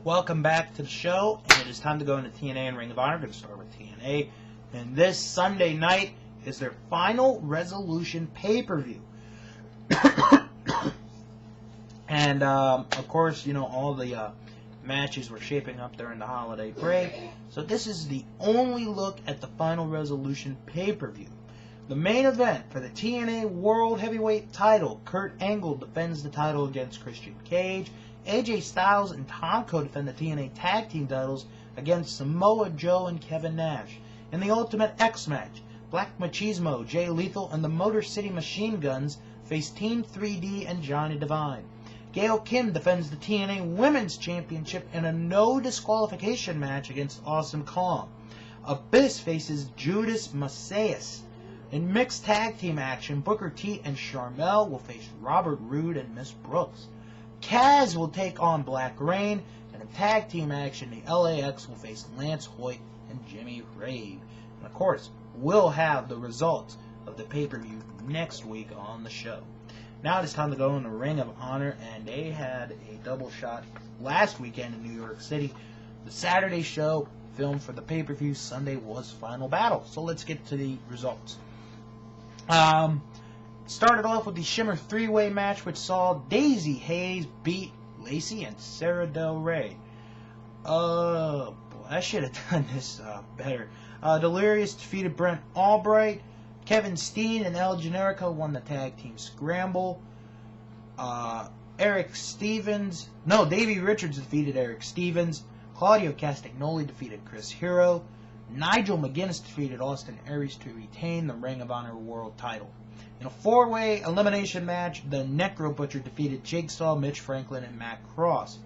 Welcome back to the show, and it is time to go into TNA and Ring of Honor. We're going to start with TNA, and this Sunday night is their Final Resolution pay-per-view. And, of course, you know, all the matches were shaping up during the holiday break, so this is the only look at the Final Resolution pay-per-view. The main event for the TNA World Heavyweight title, Kurt Angle defends the title against Christian Cage. AJ Styles and Tonko defend the TNA Tag Team titles against Samoa Joe and Kevin Nash. In the Ultimate X match, Black Machismo, Jay Lethal, and the Motor City Machine Guns face Team 3D and Johnny Devine. Gail Kim defends the TNA Women's Championship in a no disqualification match against Awesome Kong. Abyss faces Judas Macias. In mixed tag team action, Booker T and Sharmell will face Robert Roode and Miss Brooks. Kaz will take on Black Reign, and in tag team action, the LAX will face Lance Hoyt and Jimmy Rave. And of course, we'll have the results of the pay-per-view next week on the show. Now it is time to go in the Ring of Honor, and they had a double shot last weekend in New York City. The Saturday show filmed for the pay-per-view. Sunday was Final Battle. So let's get to the results. Started off with the Shimmer 3-way match, which saw Daisy Hayes beat Lacey and Sarah Del Rey. Boy, I should have done this better. Delirious defeated Brent Albright. Kevin Steen and El Generico won the Tag Team Scramble. Davey Richards defeated Eric Stevens. Claudio Castagnoli defeated Chris Hero. Nigel McGuinness defeated Austin Aries to retain the Ring of Honor World title. In a 4-way elimination match, the Necro Butcher defeated Jigsaw, Mitch Franklin, and Matt Cross.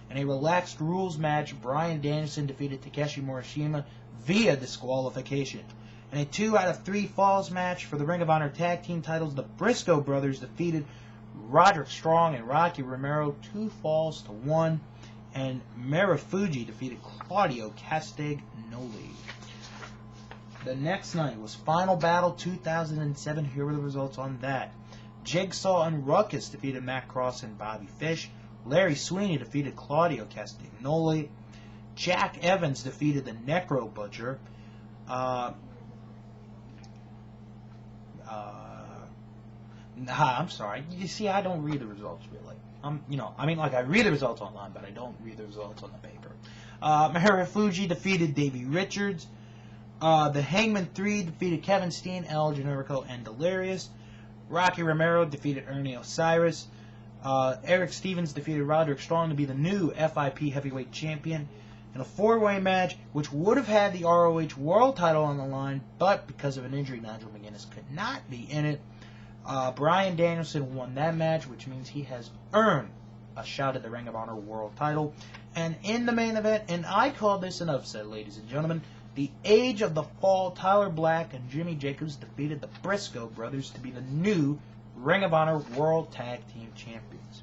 In a relaxed rules match, Bryan Danielson defeated Takeshi Morishima via disqualification. In a 2 out of 3 falls match for the Ring of Honor Tag Team titles, the Briscoe brothers defeated Roderick Strong and Rocky Romero 2 falls to 1. And Marufuji defeated Claudio Castagnoli. The next night was Final Battle 2007. Here were the results on that. Jigsaw and Ruckus defeated Matt Cross and Bobby Fish. Larry Sweeney defeated Claudio Castagnoli. Jack Evans defeated the Necro Butcher. I'm sorry. You see, I don't read the results really. I read the results online, but I don't read the results on the paper. Marufuji defeated Davey Richards. The Hangman 3 defeated Kevin Steen, El Generico, and Delirious. Rocky Romero defeated Ernie Osiris. Eric Stevens defeated Roderick Strong to be the new FIP Heavyweight Champion. In a 4-way match, which would have had the ROH World title on the line, but because of an injury, Nigel McGuinness could not be in it. Bryan Danielson won that match, which means he has earned a shot at the Ring of Honor World title. And in the main event, and I call this an upset, ladies and gentlemen, the Age of the Fall, Tyler Black and Jimmy Jacobs defeated the Briscoe brothers to be the new Ring of Honor World Tag Team Champions.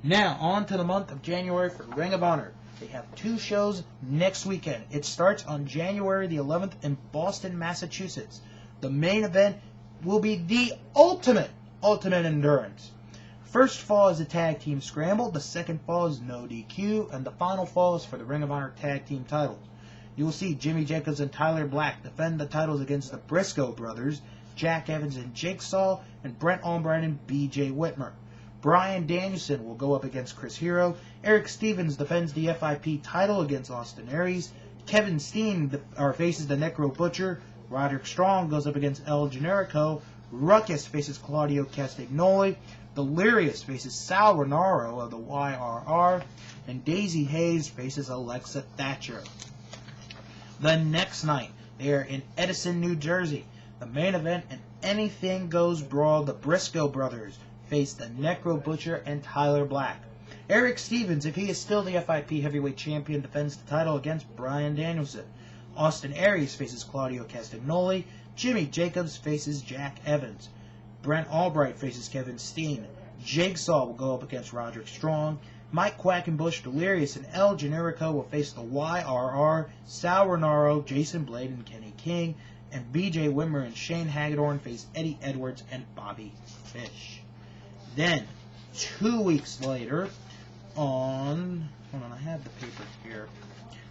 Now, on to the month of January for Ring of Honor. They have 2 shows next weekend. It starts on January the 11th in Boston, Massachusetts. The main event will be the Ultimate Endurance. First fall is the Tag Team Scramble, the second fall is No DQ, and the final fall is for the Ring of Honor Tag Team titles. You will see Jimmy Jacobs and Tyler Black defend the titles against the Briscoe brothers, Jack Evans and Jigsaw, and Brent Albright and B.J. Whitmer. Bryan Danielson will go up against Chris Hero. Eric Stevens defends the FIP title against Austin Aries. Kevin Steen faces the Necro Butcher. Roderick Strong goes up against El Generico. Ruckus faces Claudio Castagnoli. Delirious faces Sal Rinauro of the YRR. And Daisy Hayes faces Alexa Thatcher. The next night, they are in Edison, New Jersey. The main event, an Anything Goes brawl. The Briscoe brothers face the Necro Butcher and Tyler Black. Eric Stevens, if he is still the FIP Heavyweight Champion, defends the title against Bryan Danielson. Austin Aries faces Claudio Castagnoli. Jimmy Jacobs faces Jack Evans. Brent Albright faces Kevin Steen. Jigsaw will go up against Roderick Strong. Mike Quackenbush, Delirious, and El Generico will face the YRR, Sal Rinauro, Jason Blade, and Kenny King. And B.J. Whitmer and Shane Hagedorn face Eddie Edwards and Bobby Fish. Then, 2 weeks later, on... Hold on, I have the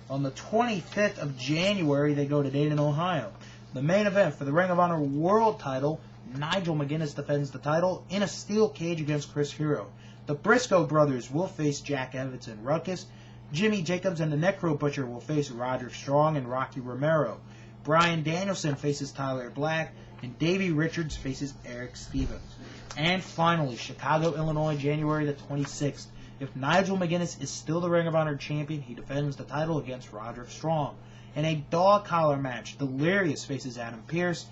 On the 25th of January, they go to Dayton, Ohio. The main event for the Ring of Honor World title, Nigel McGuinness defends the title in a steel cage against Chris Hero. The Briscoe brothers will face Jack Evans and Ruckus. Jimmy Jacobs and the Necro Butcher will face Roderick Strong and Rocky Romero. Bryan Danielson faces Tyler Black, and Davey Richards faces Eric Stevens. And finally, Chicago, Illinois, January the 26th. If Nigel McGuinness is still the Ring of Honor champion, he defends the title against Roderick Strong. In a dog collar match, Delirious faces Adam Pearce.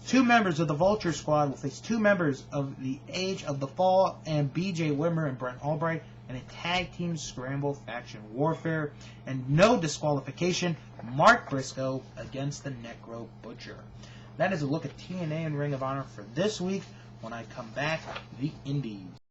2 members of the Vulture Squad will face 2 members of the Age of the Fall and BJ Whitmer and Brent Albright in a tag team scramble faction warfare. And no disqualification, Mark Briscoe against the Necro Butcher. That is a look at TNA and Ring of Honor for this week. When I come back, the Indies.